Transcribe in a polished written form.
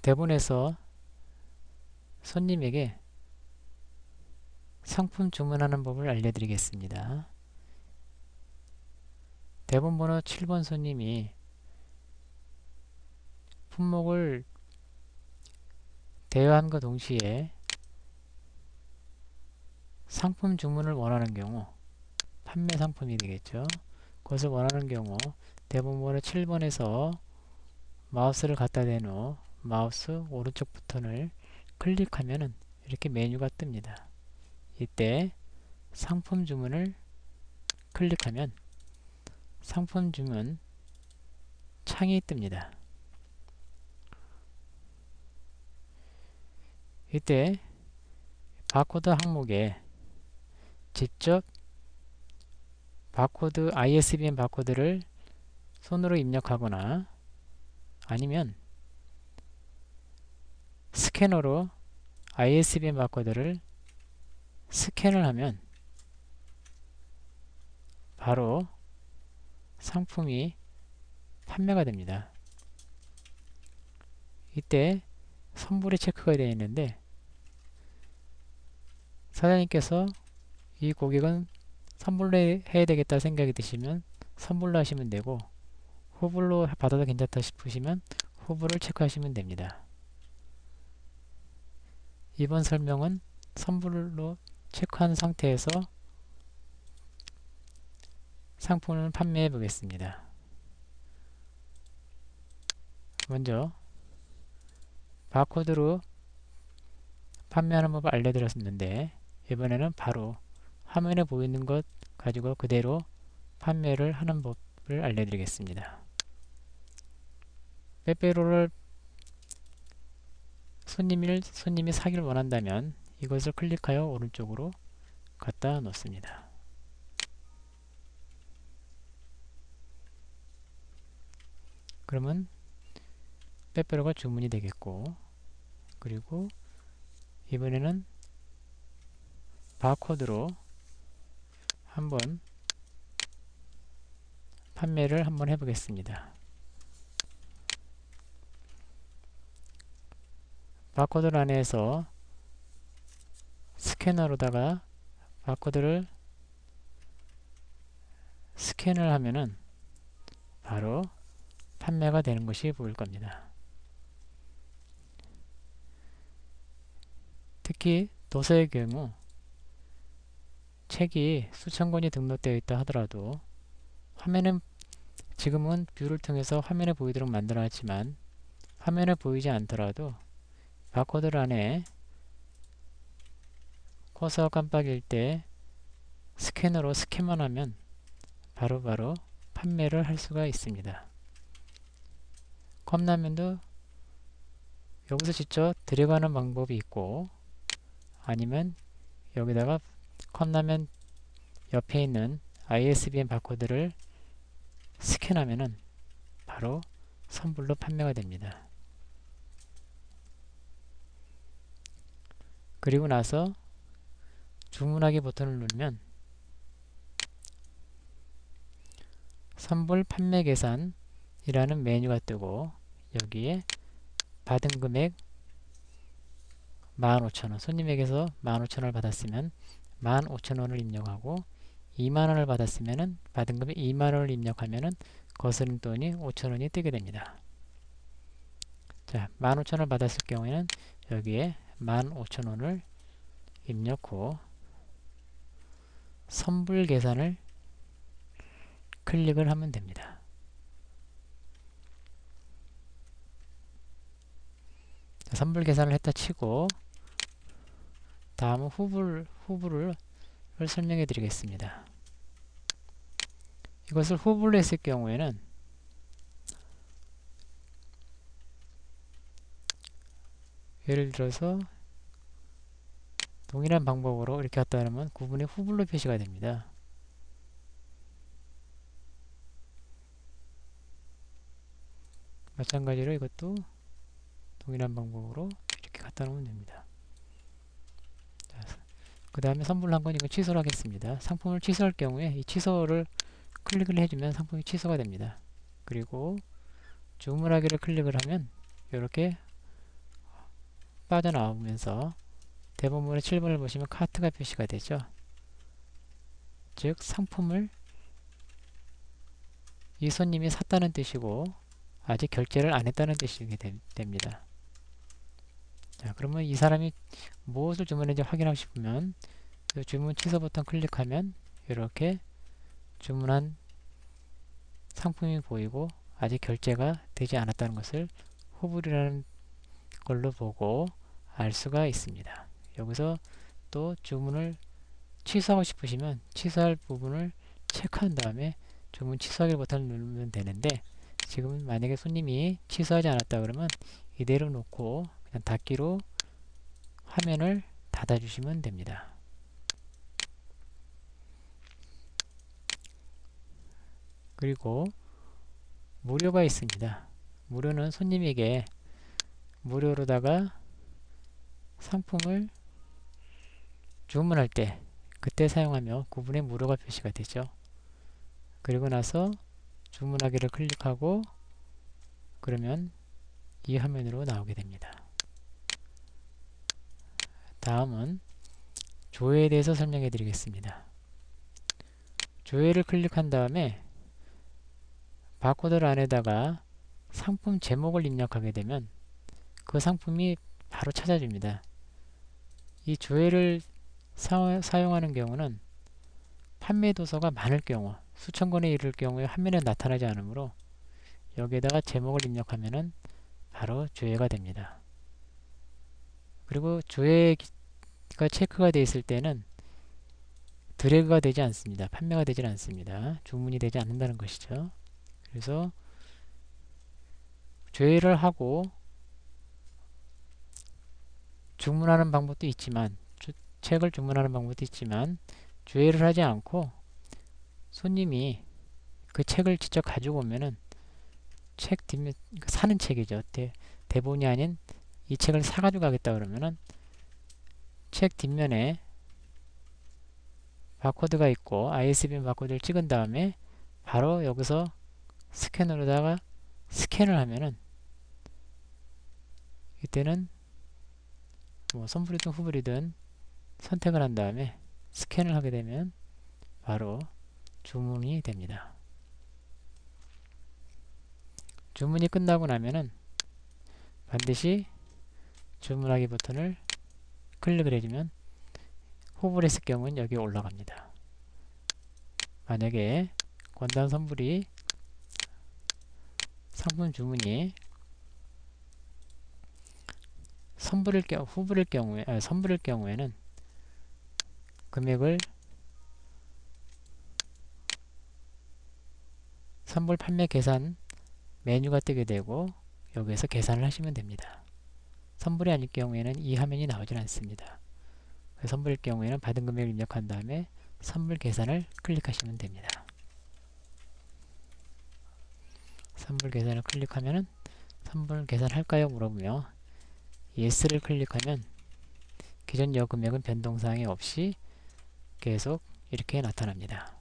대본에서 손님에게 상품 주문하는 법을 알려드리겠습니다. 대본 번호 7번 손님이 품목을 대여함과 동시에 상품 주문을 원하는 경우, 판매 상품이 되겠죠. 그것을 원하는 경우 대본 번호 7번에서 마우스를 갖다 댄 후 마우스 오른쪽 버튼을 클릭하면 이렇게 메뉴가 뜹니다. 이때 상품 주문을 클릭하면 상품 주문 창이 뜹니다. 이때 바코드 항목에 직접 바코드 ISBN 바코드를 손으로 입력하거나 아니면 스캐너로 ISBN 바코드를 스캔을 하면 바로 상품이 판매가 됩니다. 이때 선불이 체크가 되어 있는데 사장님께서 이 고객은 선불로 해야 되겠다 생각이 드시면 선불로 하시면 되고, 후불로 받아도 괜찮다 싶으시면 후불을 체크하시면 됩니다. 이번 설명은 선불로 체크한 상태에서 상품을 판매해 보겠습니다. 먼저 바코드로 판매하는 법을 알려드렸었는데, 이번에는 바로 화면에 보이는 것 가지고 그대로 판매를 하는 법을 알려드리겠습니다. 빼빼로를 손님이 사기를 원한다면 이것을 클릭하여 오른쪽으로 갖다 놓습니다. 그러면 빼빼로가 주문이 되겠고, 그리고 이번에는 바코드로 한번 판매를 한번 해보겠습니다. 바코드 안에서 스캐너로다가 바코드를 스캔을 하면은 바로 판매가 되는 것이 보일 겁니다. 특히 도서의 경우 책이 수천 권이 등록되어 있다 하더라도 화면은 지금은 뷰를 통해서 화면에 보이도록 만들어놨지만 화면에 보이지 않더라도 바코드 안에 커서 깜빡일 때 스캐너로 스캔만 하면 바로바로 판매를 할 수가 있습니다. 컵라면도 여기서 직접 들어가는 방법이 있고, 아니면 여기다가 컵라면 옆에 있는 ISBN 바코드를 스캔하면은 바로 선불로 판매가 됩니다. 그리고 나서 주문하기 버튼을 누르면 선불 판매 계산이라는 메뉴가 뜨고, 여기에 받은 금액 15,000원, 손님에게서 15,000원을 받았으면 15,000원을 입력하고, 20,000원을 받았으면 받은 금액 20,000원을 입력하면 거스른 돈이 5,000원이 뜨게 됩니다. 자, 15,000원을 받았을 경우에는 여기에 15,000원을 입력 후 선불 계산을 클릭을 하면 됩니다. 자, 선불 계산을 했다 치고 다음은 후불을 설명해 드리겠습니다. 이것을 후불로 했을 경우에는 예를 들어서 동일한 방법으로 이렇게 갖다 놓으면 구분이 후불로 표시가 됩니다. 마찬가지로 이것도 동일한 방법으로 이렇게 갖다 놓으면 됩니다. 그 다음에 선불한 건 이거 취소를 하겠습니다. 상품을 취소할 경우에 이 취소를 클릭을 해주면 상품이 취소가 됩니다. 그리고 주문하기를 클릭을 하면 이렇게 빠져나오면서 대부분의 7번을 보시면 카트가 표시가 되죠. 즉 상품을 이 손님이 샀다는 뜻이고 아직 결제를 안 했다는 뜻이 됩니다. 자, 그러면 이 사람이 무엇을 주문했는지 확인하고 싶으면 주문 취소 버튼 클릭하면 이렇게 주문한 상품이 보이고 아직 결제가 되지 않았다는 것을 후불이라는 걸로 보고 알 수가 있습니다. 여기서 또 주문을 취소하고 싶으시면 취소할 부분을 체크한 다음에 주문 취소하기 버튼을 누르면 되는데 지금 만약에 손님이 취소하지 않았다 그러면 이대로 놓고 그냥 닫기로 화면을 닫아주시면 됩니다. 그리고 무료가 있습니다. 무료는 손님에게 무료로다가 상품을 주문할 때 그때 사용하며 구분의 무료가 표시가 되죠. 그리고 나서 주문하기를 클릭하고 그러면 이 화면으로 나오게 됩니다. 다음은 조회에 대해서 설명해 드리겠습니다. 조회를 클릭한 다음에 바코드 안에다가 상품 제목을 입력하게 되면 그 상품이 바로 찾아집니다. 이 조회를 사용하는 경우는 판매 도서가 많을 경우, 수천 건에 이를 경우에 화면에 나타나지 않으므로 여기에다가 제목을 입력하면은 바로 조회가 됩니다. 그리고 조회가 체크가 되어 있을 때는 드래그가 되지 않습니다. 판매가 되지 않습니다. 주문이 되지 않는다는 것이죠. 그래서 조회를 하고 주문하는 방법도 있지만 책을 주문하는 방법도 있지만 조회를 하지 않고 손님이 그 책을 직접 가지고 오면은 책 뒷면 사는 책이죠. 대본이 아닌 이 책을 사가지고 가겠다 그러면은 책 뒷면에 바코드가 있고 ISBN 바코드를 찍은 다음에 바로 여기서 스캐너로다가 스캔을 하면은 이때는 뭐 선불이든 후불이든 선택을 한 다음에 스캔을 하게 되면 바로 주문이 됩니다. 주문이 끝나고 나면은 반드시 주문하기 버튼을 클릭을 해주면 후불했을 경우는 여기 올라갑니다. 만약에 권단 선불이 상품 주문이 선불일 경우에는 금액을 선불 판매 계산 메뉴가 뜨게 되고 여기에서 계산을 하시면 됩니다. 선불이 아닐 경우에는 이 화면이 나오질 않습니다. 선불일 경우에는 받은 금액을 입력한 다음에 선불 계산을 클릭하시면 됩니다. 선불 계산을 클릭하면은 선불 계산할까요? 물어보며 예스를 클릭하면 기존 여금액은 변동사항이 없이 계속 이렇게 나타납니다.